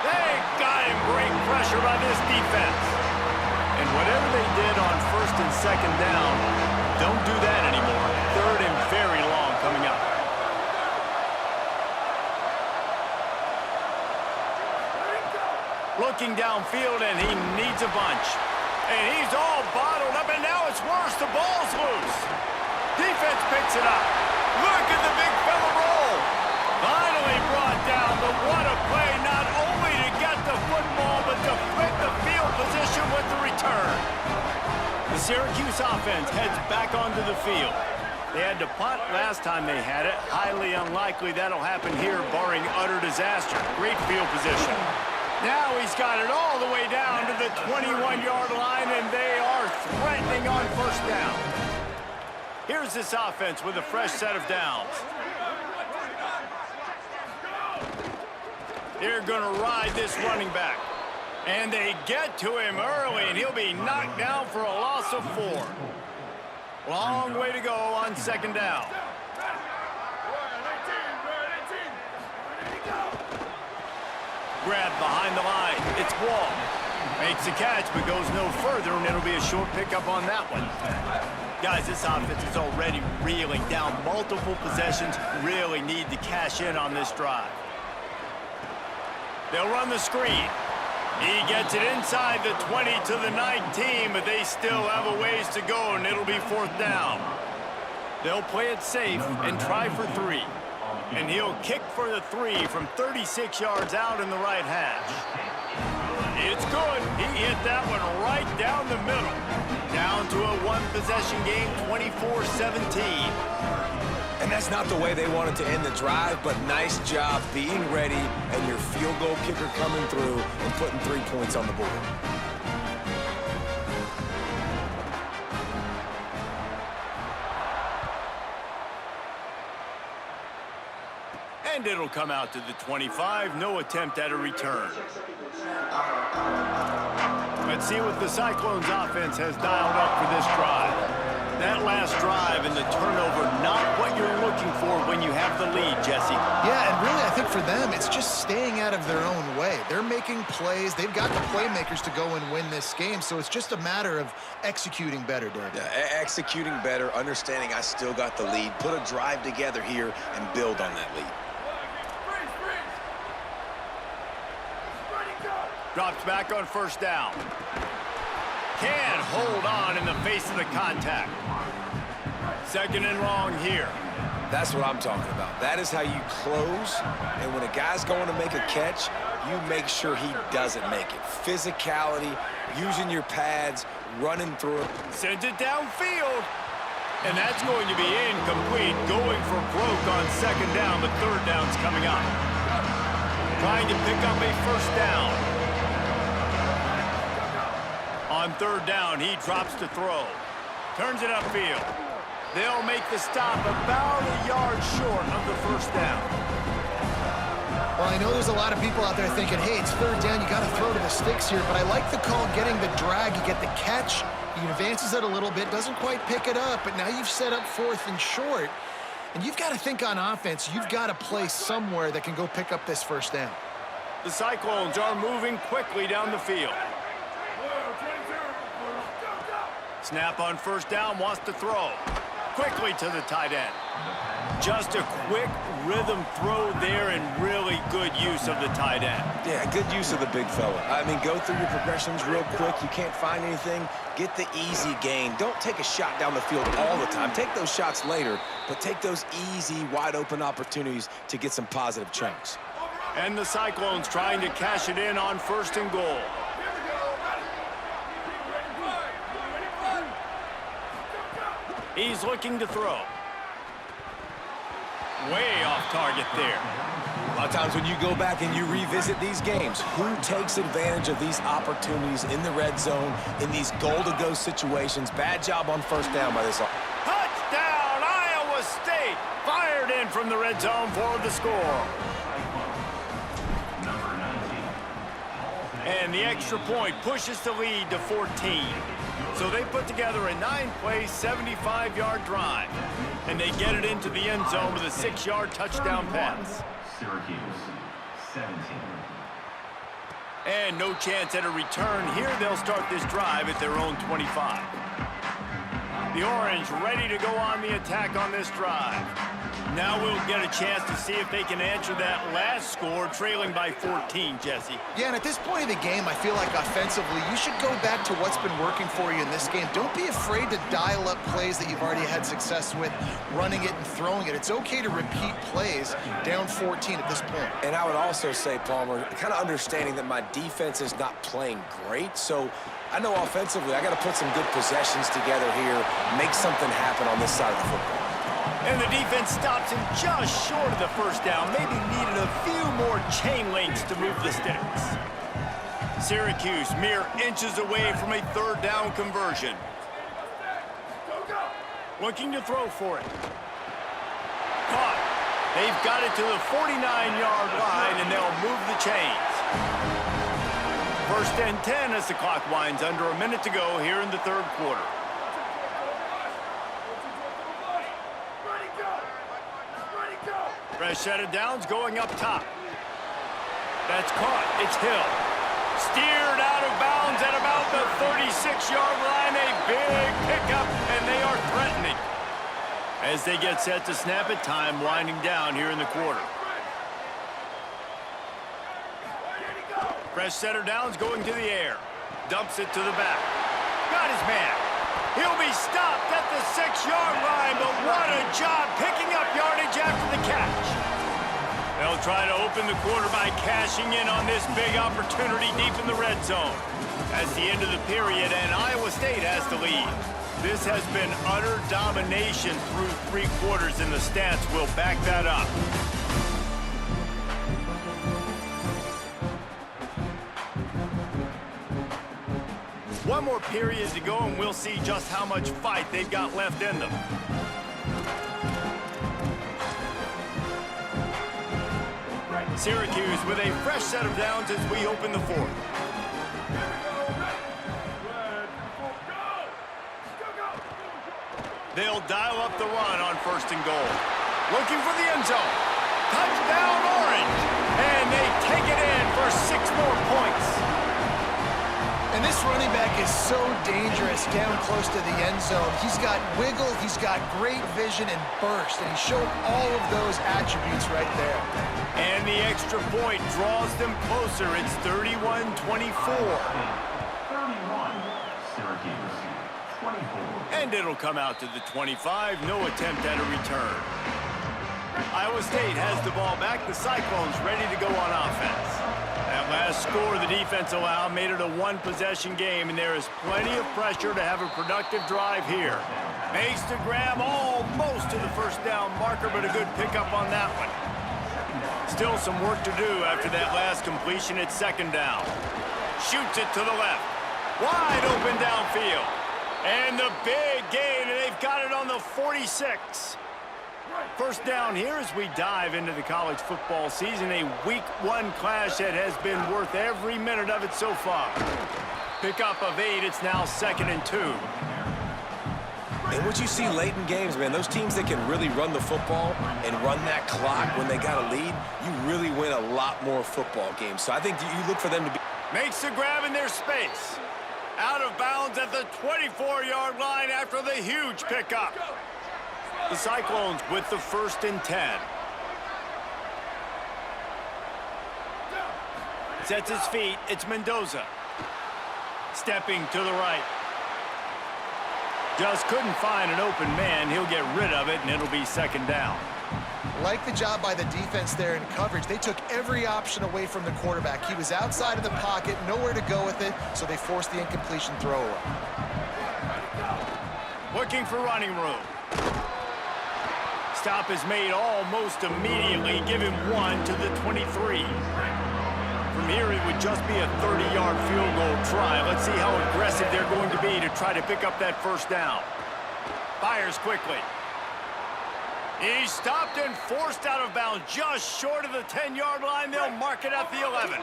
They got him. Great pressure by this defense. And whatever they did on 1st and 2nd down, don't do that anymore. 3rd and very long coming up. Looking downfield, and he needs a bunch. And he's all bottled up, and now it's worse. The ball's loose. Defense picks it up. Look at the big fella roll. Finally brought down, but what a play, not only to get the football, but to flip the field position with the return. The Syracuse offense heads back onto the field. They had to punt last time they had it. Highly unlikely that'll happen here, barring utter disaster. Great field position. Now he's got it all the way down to the 21-yard line, and they are threatening on first down. Here's this offense with a fresh set of downs. They're going to ride this running back. And they get to him early, and he'll be knocked down for a loss of 4. Long way to go on second down. Grab behind the line. It's Wall. Makes the catch, but goes no further, and it'll be a short pickup on that one. Guys, this offense is already reeling down multiple possessions. Really need to cash in on this drive. They'll run the screen. He gets it inside the 20 to the 19, but they still have a ways to go, and it'll be 4th down. They'll play it safe and try for 3. And he'll kick for the 3 from 36 yards out in the right hash. It's good. He hit that one right down the middle. Down to a 1-possession game, 24-17.
And that's not the way they wanted to end the drive, but nice job being ready and your field goal kicker coming through and putting 3 points on the board.
And it'll come out to the 25. No attempt at a return. Let's see what the Cyclones offense has dialed up for this drive. That last drive and the turnover, not what you're looking for when you have the lead, Jesse.
Yeah, and really I think for them, it's just staying out of their own way. They're making plays. They've got the playmakers to go and win this game, so it's just a matter of executing better, David.
Yeah, executing better, understanding I still got the lead, put a drive together here and build on that lead.
Drops back on first down. Can't hold on in the face of the contact. Second and long here.
That's what I'm talking about. That is how you close, and when a guy's going to make a catch, you make sure he doesn't make it. Physicality, using your pads, running through it.
Sends it downfield. And that's going to be incomplete. Going for broke on second down, but third down's coming up. Trying to pick up a first down. On third down, he drops to throw. Turns it upfield. They'll make the stop about a yard short of the first down.
Well, I know there's a lot of people out there thinking, hey, it's third down, you got to throw to the sticks here, but I like the call getting the drag. You get the catch, he advances it a little bit, doesn't quite pick it up, but now you've set up fourth and short, and you've got to think on offense, you've got to play somewhere that can go pick up this first down.
The Cyclones are moving quickly down the field. Snap on first down, wants to throw. Quickly to the tight end. Just a quick rhythm throw there and really good use of the tight end.
Yeah, good use of the big fella. I mean, go through your progressions real quick. You can't find anything. Get the easy gain. Don't take a shot down the field all the time. Take those shots later, but take those easy, wide-open opportunities to get some positive chunks.
And the Cyclones trying to cash it in on first and goal. He's looking to throw. Way off target there.
A lot of times when you go back and you revisit these games, who takes advantage of these opportunities in the red zone, in these goal-to-go situations? Bad job on first down by this.
Touchdown, Iowa State! Fired in from the red zone for the score. And the extra point pushes the lead to 14. So they put together a 9-play, 75-yard drive. And they get it into the end zone with a 6-yard touchdown pass.
Syracuse, 17.
And no chance at a return. Here they'll start this drive at their own 25. The Orange ready to go on the attack on this drive. Now we'll get a chance to see if they can answer that last score, trailing by 14, Jesse.
Yeah, and at this point of the game, I feel like offensively, you should go back to what's been working for you in this game. Don't be afraid to dial up plays that you've already had success with, running it and throwing it. It's okay to repeat plays down 14 at this point.
And I would also say, Palmer, kind of understanding that my defense is not playing great, so I know offensively I got to put some good possessions together here, make something happen on this side of the football.
And the defense stops him just short of the first down. Maybe needed a few more chain links to move the sticks. Syracuse mere inches away from a third down conversion. Looking to throw for it. Caught. They've got it to the 49-yard line, and they'll move the chains. First and 10 as the clock winds under a minute to go here in the third quarter. Fresh set of downs going up top. That's caught. It's Hill. Steered out of bounds at about the 36-yard line. A big pickup, and they are threatening. As they get set to snap it, time winding down here in the quarter. Fresh set of downs going to the air. Dumps it to the back. Got his man. He'll be stopped at the 6-yard line, but what a job picking up yardage after the catch. They'll try to open the quarter by cashing in on this big opportunity deep in the red zone. That's the end of the period, and Iowa State has the lead. This has been utter domination through 3 quarters, and the stats will back that up. One more period to go, and we'll see just how much fight they've got left in them. Syracuse with a fresh set of downs as we open the fourth. They'll dial up the run on 1st and goal. Looking for the end zone. Touchdown Orange. And they take it in for 6 more points.
And this running back is so dangerous down close to the end zone. He's got wiggle, he's got great vision and burst, and he showed all of those attributes right there.
And the extra point draws them closer. It's 31-24.
31, Syracuse, 24.
And it'll come out to the 25. No attempt at a return. Iowa State has the ball back. The Cyclones ready to go on offense. That last score the defense allowed made it a 1-possession game, and there is plenty of pressure to have a productive drive here. Makes the grab almost to the 1st down marker, but a good pickup on that one. Still some work to do after that last completion at 2nd down. Shoots it to the left. Wide open downfield. And the big gain, and they've got it on the 46. 1st down here as we dive into the college football season. A week 1 clash that has been worth every minute of it so far. Pickup of 8, it's now 2nd and 2.
And what you see late in games, man, those teams that can really run the football and run that clock when they got a lead, you really win a lot more football games. So I think you look for them to be...
Makes the grab in their space. Out of bounds at the 24-yard line after the huge pickup. The Cyclones with the 1st and 10. Sets his feet. It's Mendoza. Stepping to the right. Just couldn't find an open man. He'll get rid of it, and it'll be 2nd down.
Like the job by the defense there in coverage. They took every option away from the quarterback. He was outside of the pocket, nowhere to go with it, so they forced the incompletion throwaway.
Looking for running room. Stop is made almost immediately. Give him 1 to the 23. From here, it would just be a 30-yard field goal try. Let's see how aggressive they're going to be to try to pick up that 1st down. Fires quickly. He's stopped and forced out of bounds just short of the 10-yard line. They'll mark it at the 11.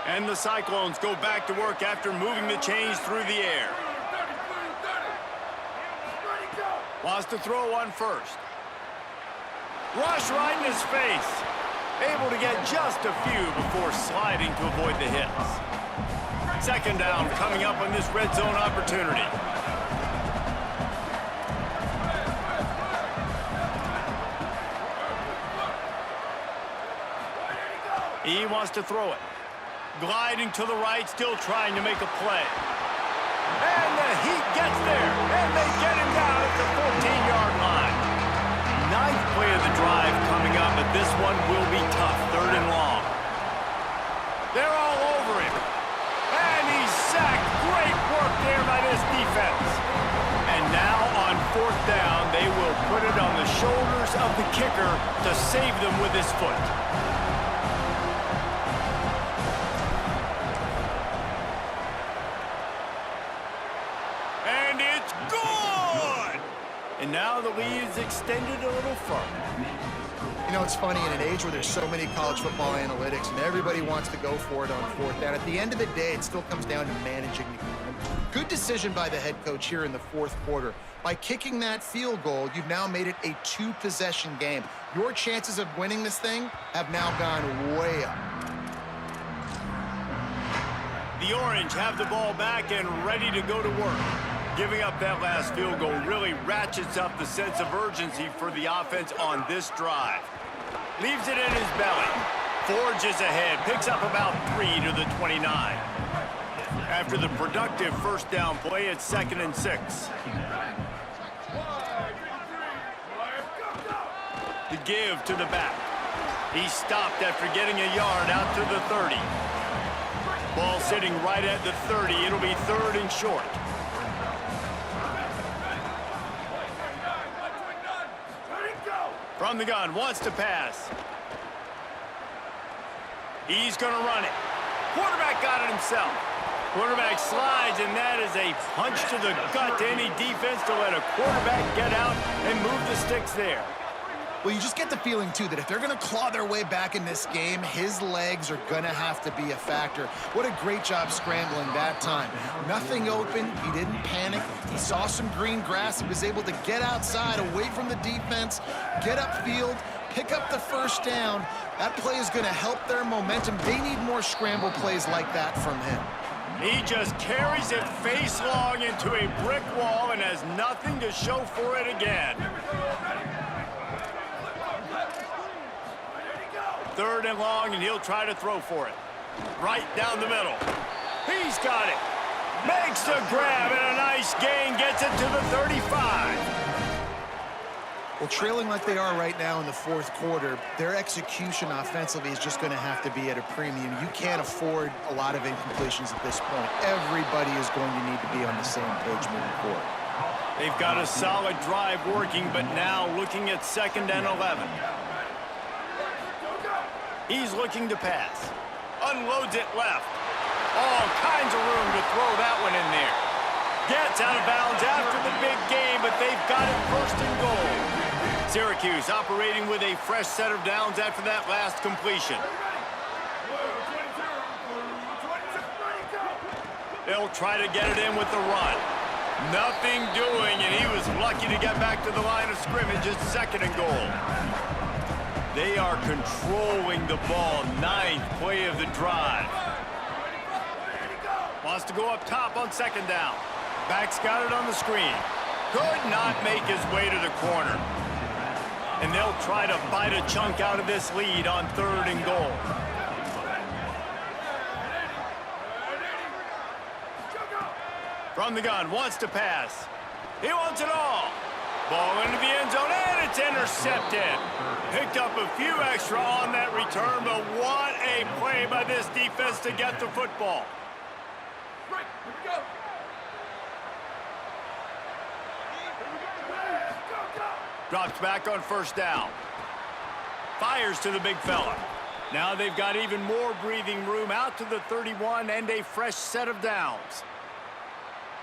And the Cyclones go back to work after moving the chains through the air. Wants to throw on 1st. Rush right in his face. Able to get just a few before sliding to avoid the hits. 2nd down coming up on this red zone opportunity. He wants to throw it. Gliding to the right, still trying to make a play. And the Heat gets there, and they get him down at the 14-yard line. 9th play of the drive coming up, but this one will be tough, 3rd and long. They're all over him. And he's sacked. Great work there by this defense. And now on 4th down, they will put it on the shoulders of the kicker to save them with his foot. And now the lead is extended a little further.
You know, it's funny, in an age where there's so many college football analytics and everybody wants to go for it on 4th down, at the end of the day, it still comes down to managing the game. Good decision by the head coach here in the 4th quarter. By kicking that field goal, you've now made it a 2-possession game. Your chances of winning this thing have now gone way up.
The Orange have the ball back and ready to go to work. Giving up that last field goal really ratchets up the sense of urgency for the offense on this drive. Leaves it in his belly. Forges ahead. Picks up about 3 to the 29. After the productive 1st down play, it's 2nd and 6. The give to the back. He stopped after getting a yard out to the 30. Ball sitting right at the 30. It'll be 3rd and short. From the gun, wants to pass. He's going to run it. Quarterback got it himself. Quarterback slides, and that is a punch to the gut to any defense to let a quarterback get out and move the sticks there.
Well, you just get the feeling, too, that if they're going to claw their way back in this game, his legs are going to have to be a factor. What a great job scrambling that time. Nothing open. He didn't panic. He saw some green grass. He was able to get outside, away from the defense, get upfield, pick up the first down. That play is going to help their momentum. They need more scramble plays like that from him.
He just carries it face long into a brick wall and has nothing to show for it again. 3rd and long, and he'll try to throw for it. Right down the middle. He's got it. Makes the grab, and a nice gain. Gets it to the 35.
Well, trailing like they are right now in the 4th quarter, their execution offensively is just going to have to be at a premium. You can't afford a lot of incompletions at this point. Everybody is going to need to be on the same page moving forward.
They've got a solid drive working, but now looking at 2nd and 11. He's looking to pass. Unloads it left. All kinds of room to throw that one in there. Gets out of bounds after the big game, but they've got it 1st and goal. Syracuse operating with a fresh set of downs after that last completion. They'll try to get it in with the run. Nothing doing, and he was lucky to get back to the line of scrimmage at 2nd and goal. They are controlling the ball. 9th play of the drive. Wants to go up top on 2nd down. Back's got it on the screen. Could not make his way to the corner. And they'll try to bite a chunk out of this lead on 3rd and goal. From the gun, wants to pass. He wants it all. Ball into the end zone, and it's intercepted. Picked up a few extra on that return, but what a play by this defense to get the football. Drops back on 1st down. Fires to the big fella. Now they've got even more breathing room out to the 31 and a fresh set of downs.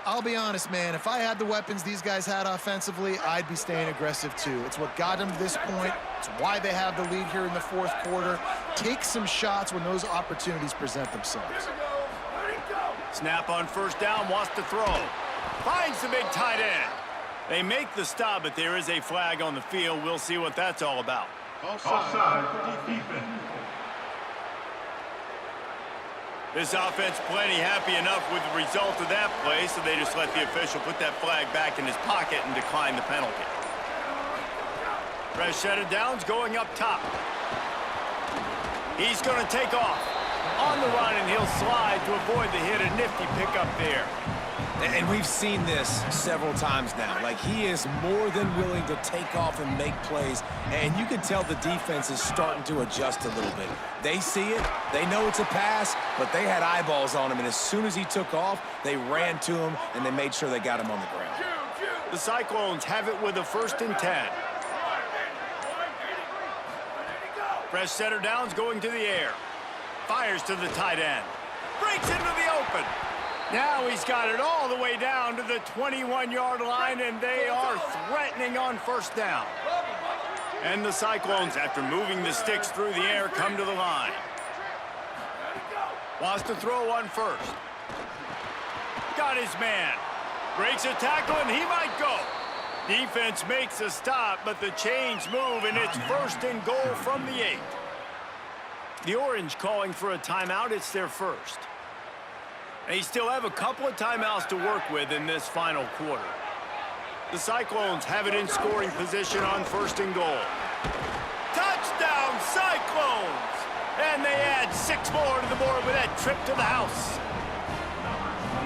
I'll be honest, man, if I had the weapons these guys had offensively, I'd be staying aggressive too. It's what got them to this point. It's why they have the lead here in the 4th quarter. Take some shots when those opportunities present themselves.
Snap on 1st down, wants to throw. Finds the big tight end. They make the stop, but there is a flag on the field. We'll see what that's all about.
Offside. Defense.
This offense plenty happy enough with the result of that play, so they just let the official put that flag back in his pocket and decline the penalty. Fresh set of downs going up top. He's going to take off. On the run, and he'll slide to avoid the hit. A nifty pickup there.
And we've seen this several times now. Like, he is more than willing to take off and make plays. And you can tell the defense is starting to adjust a little bit. They see it. They know it's a pass, but they had eyeballs on him. And as soon as he took off, they ran to him, and they made sure they got him on the ground.
The Cyclones have it with a 1st and 10. Fresh set of downs going to the air. Fires to the tight end. Breaks into the open. Now he's got it all the way down to the 21-yard line, and they are threatening on 1st down. And the Cyclones, after moving the sticks through the air, come to the line. Wants to throw on 1st. Got his man. Breaks a tackle, and he might go. Defense makes a stop, but the chains move, and it's 1st and goal from the 8. The Orange calling for a timeout. It's their 1st. They still have a couple of timeouts to work with in this final quarter. The Cyclones have it in scoring position on 1st and goal. Touchdown, Cyclones! And they add 6 more to the board with that trip to the house.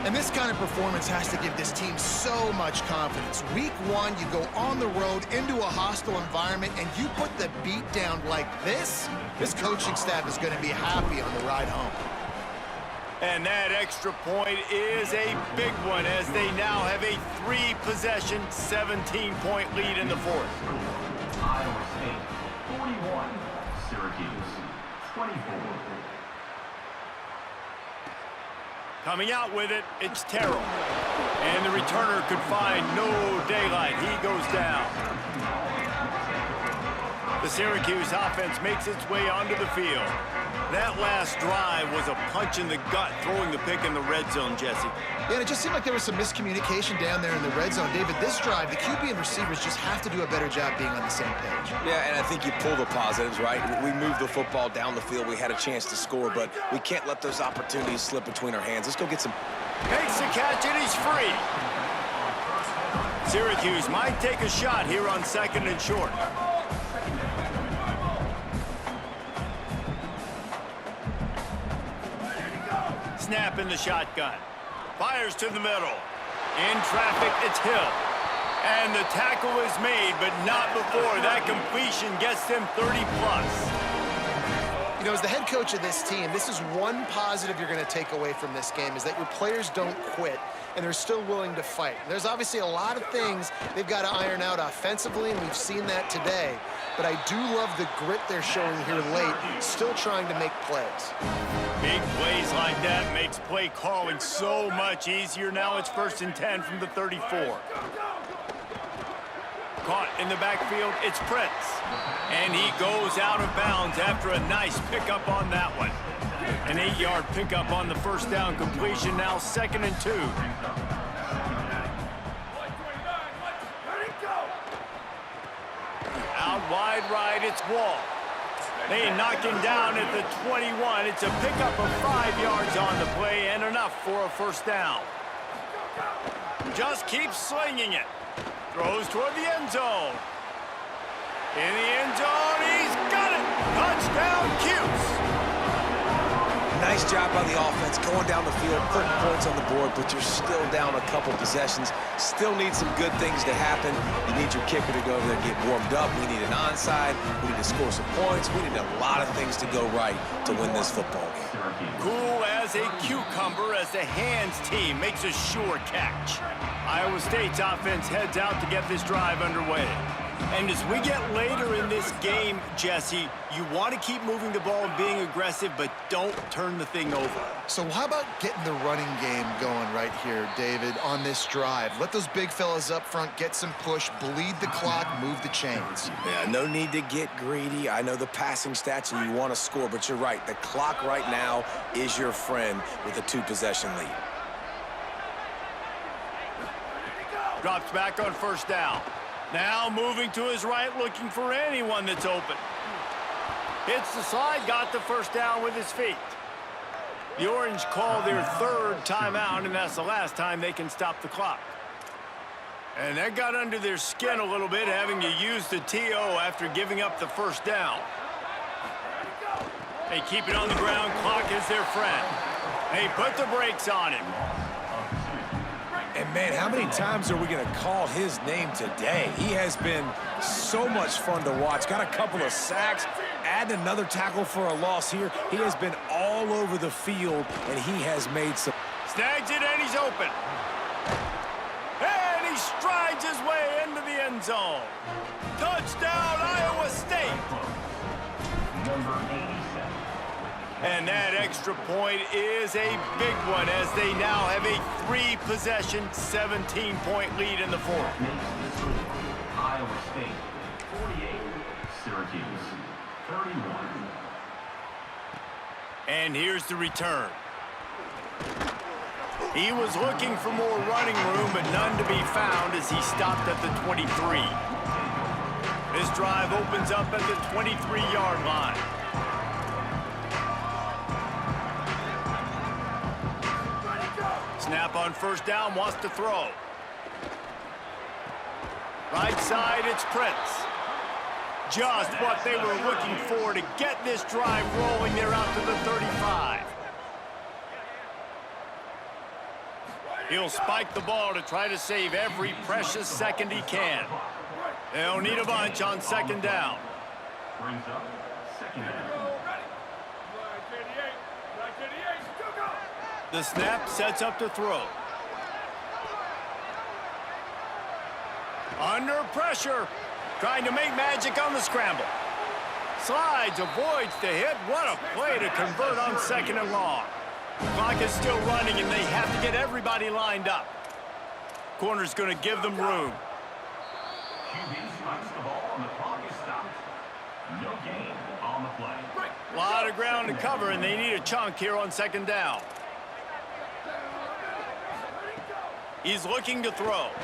And this kind of performance has to give this team so much confidence. Week 1, you go on the road into a hostile environment, and you put the beat down like this coaching staff is going to be happy on the ride home.
And that extra point is a big one, as they now have a 3-possession, 17-point lead in the 4th.
Iowa State 41, Syracuse 24.
Coming out with it, it's Terrell. And the returner could find no daylight. He goes down. The Syracuse offense makes its way onto the field. That last drive was a punch in the gut, throwing the pick in the red zone, Jesse.
Yeah, and it just seemed like there was some miscommunication down there in the red zone. David, this drive, the QB and receivers just have to do a better job being on the same page.
Yeah, and I think you pull the positives, right? We moved the football down the field. We had a chance to score, but we can't let those opportunities slip between our hands. Let's go get some.
Makes the catch, and he's free. Syracuse might take a shot here on 2nd and short. Snap in the shotgun. Fires to the middle. In traffic, it's Hill. And the tackle is made, but not before that completion gets them 30-plus.
You know, as the head coach of this team, this is one positive you're going to take away from this game, is that your players don't quit, and they're still willing to fight. There's obviously a lot of things they've got to iron out offensively, and we've seen that today. But I do love the grit they're showing here late, still trying to make plays.
Big plays like that makes play calling so much easier. Now it's 1st and 10 from the 34. Caught in the backfield, it's Prince. And he goes out of bounds after a nice pickup on that one. An 8-yard pickup on the first down completion, now 2nd and 2. Out wide right, it's Wall. They knock him down at the 21. It's a pickup of 5 yards on the play and enough for a first down. Just keeps slinging it. Throws toward the end zone. In the end zone, he's got it! Touchdown, Cuse!
Nice job by the offense going down the field, putting points on the board, but you're still down a couple possessions. Still need some good things to happen. You need your kicker to go over there and get warmed up. We need an onside. We need to score some points. We need a lot of things to go right to win this football game.
Cool as a cucumber as the hands team makes a sure catch. Iowa State's offense heads out to get this drive underway. And as we get later in this game, Jesse, you want to keep moving the ball and being aggressive, but don't turn the thing over.
So how about getting the running game going right here, David, on this drive? Let those big fellas up front get some push, bleed the clock, move the chains.
Yeah, no need to get greedy. I know the passing stats and you want to score, but you're right. The clock right now is your friend with a 2-possession lead.
Drops back on first down. Now moving to his right, looking for anyone that's open. Hits the slide, got the first down with his feet. The Orange call their 3rd timeout, and that's the last time they can stop the clock. And that got under their skin a little bit, having to use the TO after giving up the first down. They keep it on the ground, clock is their friend. They put the brakes on him.
And, man, how many times are we going to call his name today? He has been so much fun to watch. Got a couple of sacks, add another tackle for a loss here. He has been all over the field, and he has made some.
Snags it, and he's open. And he strides his way into the end zone. Touchdown, Iowa State.
Number 87.
And that extra point is a big one as they now have a 3-possession, 17-point lead in the 4th.
Makes this score Iowa State 48, Syracuse 31.
And here's the return. He was looking for more running room, but none to be found as he stopped at the 23. This drive opens up at the 23-yard line. Snap on first down, wants to throw. Right side, it's Prince. Just what they were looking for to get this drive rolling. They're out to the 35. He'll spike the ball to try to save every precious second he can. They'll need a bunch on 2nd down.
Brings up 2nd down.
The snap sets up to throw. Under pressure, trying to make magic on the scramble. Slides, avoids the hit. What a play to convert on 2nd and long. Clock is still running, and they have to get everybody lined up. Corner's going to give them room.
QB strikes the ball, and the clock is stopped. No gain on the play.
A lot of ground to cover, and they need a chunk here on second down. He's looking to throw.